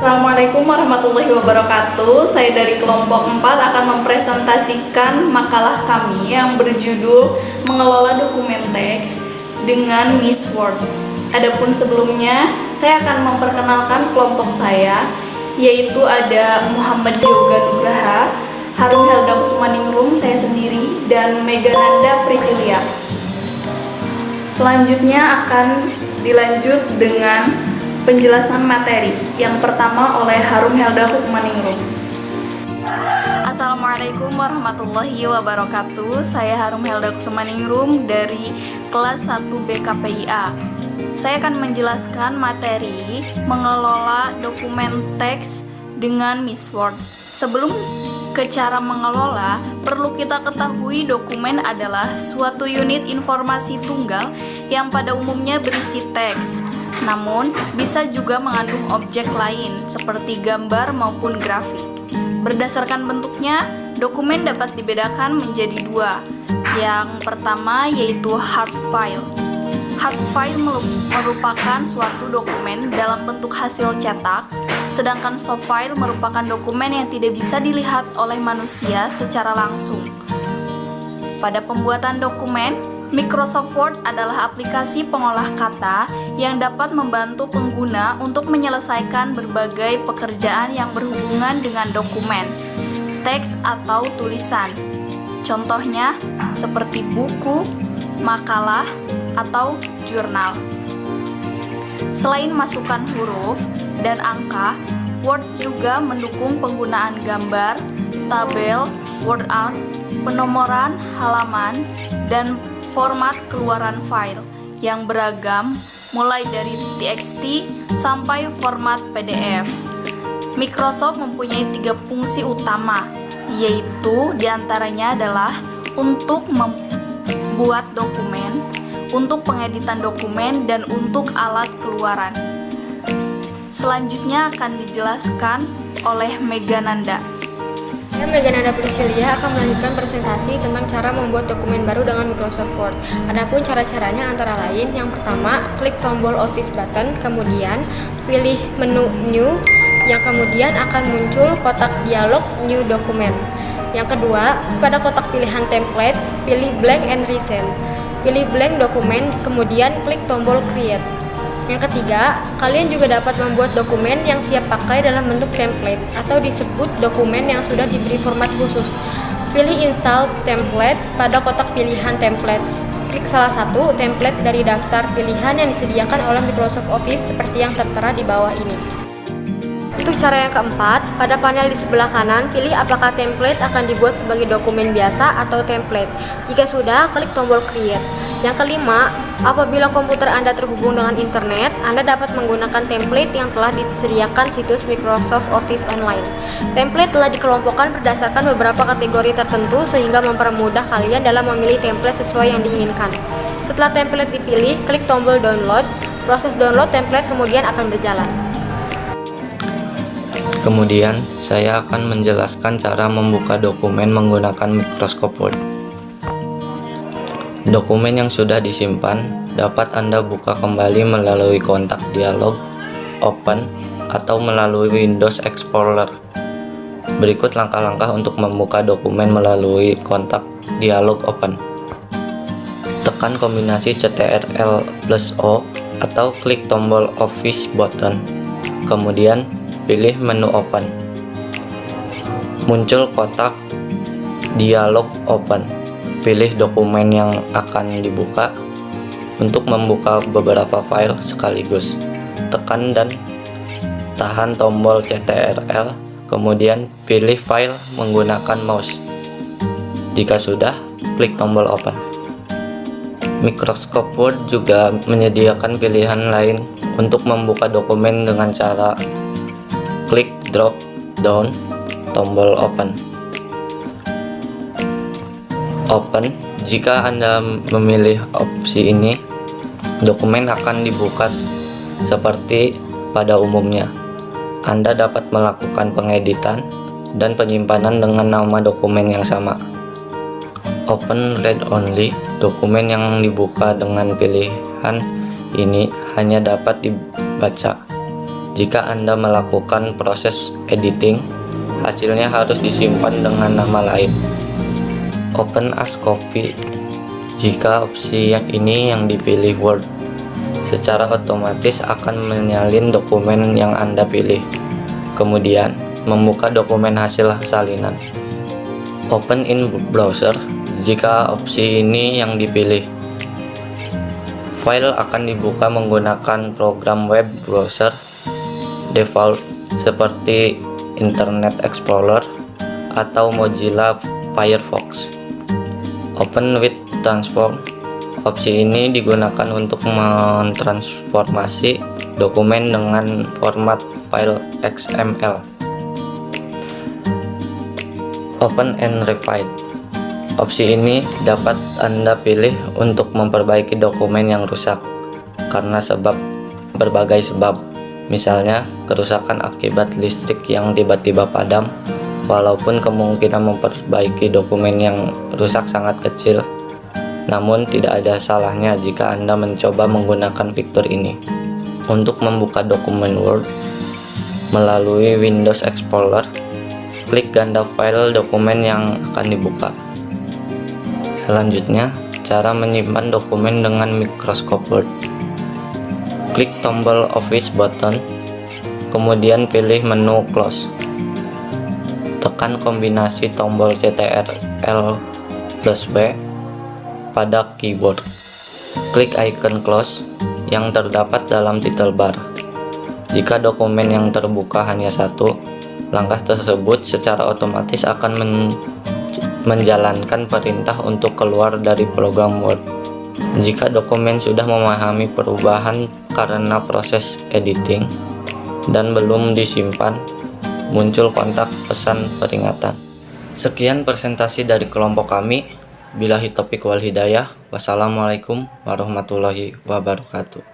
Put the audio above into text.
Assalamualaikum warahmatullahi wabarakatuh. Saya dari kelompok 4 akan mempresentasikan makalah kami yang berjudul Mengelola Dokumen Teks dengan Miss Word. Adapun sebelumnya, saya akan memperkenalkan kelompok saya, yaitu ada Muhammad Yoga Nugraha, Harum Helda Kusmaningrum, saya sendiri, dan Megananda Priscilia. Selanjutnya akan dilanjut dengan penjelasan materi. Yang pertama oleh Harum Helda Kusmaningrum. Assalamualaikum warahmatullahi wabarakatuh. Saya Harum Helda Kusmaningrum dari kelas 1 BKPIA. Saya akan menjelaskan materi mengelola dokumen teks dengan Miss Word. Sebelum ke cara mengelola, perlu kita ketahui dokumen adalah suatu unit informasi tunggal yang pada umumnya berisi teks. Namun, bisa juga mengandung objek lain seperti gambar maupun grafik. Berdasarkan bentuknya, dokumen dapat dibedakan menjadi dua. Yang pertama yaitu hard file. Hard file merupakan suatu dokumen dalam bentuk hasil cetak, sedangkan soft file merupakan dokumen yang tidak bisa dilihat oleh manusia secara langsung. Pada pembuatan dokumen, Microsoft Word adalah aplikasi pengolah kata yang dapat membantu pengguna untuk menyelesaikan berbagai pekerjaan yang berhubungan dengan dokumen, teks atau tulisan. Contohnya seperti buku, makalah, atau jurnal. Selain masukan huruf dan angka, Word juga mendukung penggunaan gambar, tabel, word art, penomoran halaman, dan format keluaran file yang beragam mulai dari TXT sampai format PDF. Microsoft mempunyai 3 fungsi utama, yaitu diantaranya adalah untuk membuat dokumen, untuk pengeditan dokumen, dan untuk alat keluaran. Selanjutnya akan dijelaskan oleh Megananda. Saya Megananda Priscilia akan melanjutkan presentasi tentang cara membuat dokumen baru dengan Microsoft Word. Adapun cara-caranya antara lain, yang pertama, klik tombol Office button, kemudian pilih menu New, yang kemudian akan muncul kotak dialog New Document. Yang kedua, pada kotak pilihan Templates, pilih Blank and Resend. Pilih Blank Dokumen, kemudian klik tombol Create. Yang ketiga, kalian juga dapat membuat dokumen yang siap pakai dalam bentuk template atau disebut dokumen yang sudah diberi format khusus. Pilih Install Templates pada kotak pilihan Templates. Klik salah satu template dari daftar pilihan yang disediakan oleh Microsoft Office seperti yang tertera di bawah ini. Untuk cara yang keempat, pada panel di sebelah kanan, pilih apakah template akan dibuat sebagai dokumen biasa atau template. Jika sudah, klik tombol Create. Yang kelima, apabila komputer Anda terhubung dengan internet, Anda dapat menggunakan template yang telah disediakan situs Microsoft Office Online. Template telah dikelompokkan berdasarkan beberapa kategori tertentu sehingga mempermudah kalian dalam memilih template sesuai yang diinginkan. Setelah template dipilih, klik tombol Download. Proses download template kemudian akan berjalan. Kemudian, saya akan menjelaskan cara membuka dokumen menggunakan Microsoft Word. Dokumen yang sudah disimpan dapat Anda buka kembali melalui kontak dialog, Open, atau melalui Windows Explorer. Berikut langkah-langkah untuk membuka dokumen melalui kontak dialog Open. Tekan kombinasi Ctrl+O atau klik tombol Office button. Kemudian pilih menu Open. Muncul kotak dialog Open. Pilih dokumen yang akan dibuka. Untuk membuka beberapa file sekaligus, tekan dan tahan tombol Ctrl, kemudian pilih file menggunakan mouse. Jika sudah, klik tombol Open. Microsoft Word juga menyediakan pilihan lain untuk membuka dokumen dengan cara klik drop down tombol Open. Jika Anda memilih opsi ini, dokumen akan dibuka seperti pada umumnya. Anda dapat melakukan pengeditan dan penyimpanan dengan nama dokumen yang sama. Open Read Only, dokumen yang dibuka dengan pilihan ini hanya dapat dibaca. Jika Anda melakukan proses editing, hasilnya harus disimpan dengan nama lain. Open as copy. Jika opsi yang ini yang dipilih Word, secara otomatis akan menyalin dokumen yang Anda pilih. Kemudian, membuka dokumen hasil salinan. Open in browser. Jika opsi ini yang dipilih, file akan dibuka menggunakan program web browser default seperti Internet Explorer atau Mozilla Firefox. Open with transform. Opsi ini digunakan untuk mentransformasi dokumen dengan format file XML. Open and refine. Opsi ini dapat Anda pilih untuk memperbaiki dokumen yang rusak karena berbagai sebab. Misalnya, kerusakan akibat listrik yang tiba-tiba padam. Walaupun kemungkinan memperbaiki dokumen yang rusak sangat kecil, namun tidak ada salahnya jika Anda mencoba menggunakan fitur ini. Untuk membuka dokumen Word melalui Windows Explorer, klik ganda file dokumen yang akan dibuka. Selanjutnya, cara menyimpan dokumen dengan Microsoft Word. Klik tombol Office button, kemudian pilih menu Close. Tekan kombinasi tombol Ctrl+V pada keyboard. Klik icon Close yang terdapat dalam title bar. Jika dokumen yang terbuka hanya satu, langkah tersebut secara otomatis akan menjalankan perintah untuk keluar dari program Word. Jika dokumen sudah memahami perubahan karena proses editing dan belum disimpan, muncul kontak pesan peringatan. Sekian presentasi dari kelompok kami. Billahi taufiq wal hidayah. Wassalamualaikum warahmatullahi wabarakatuh.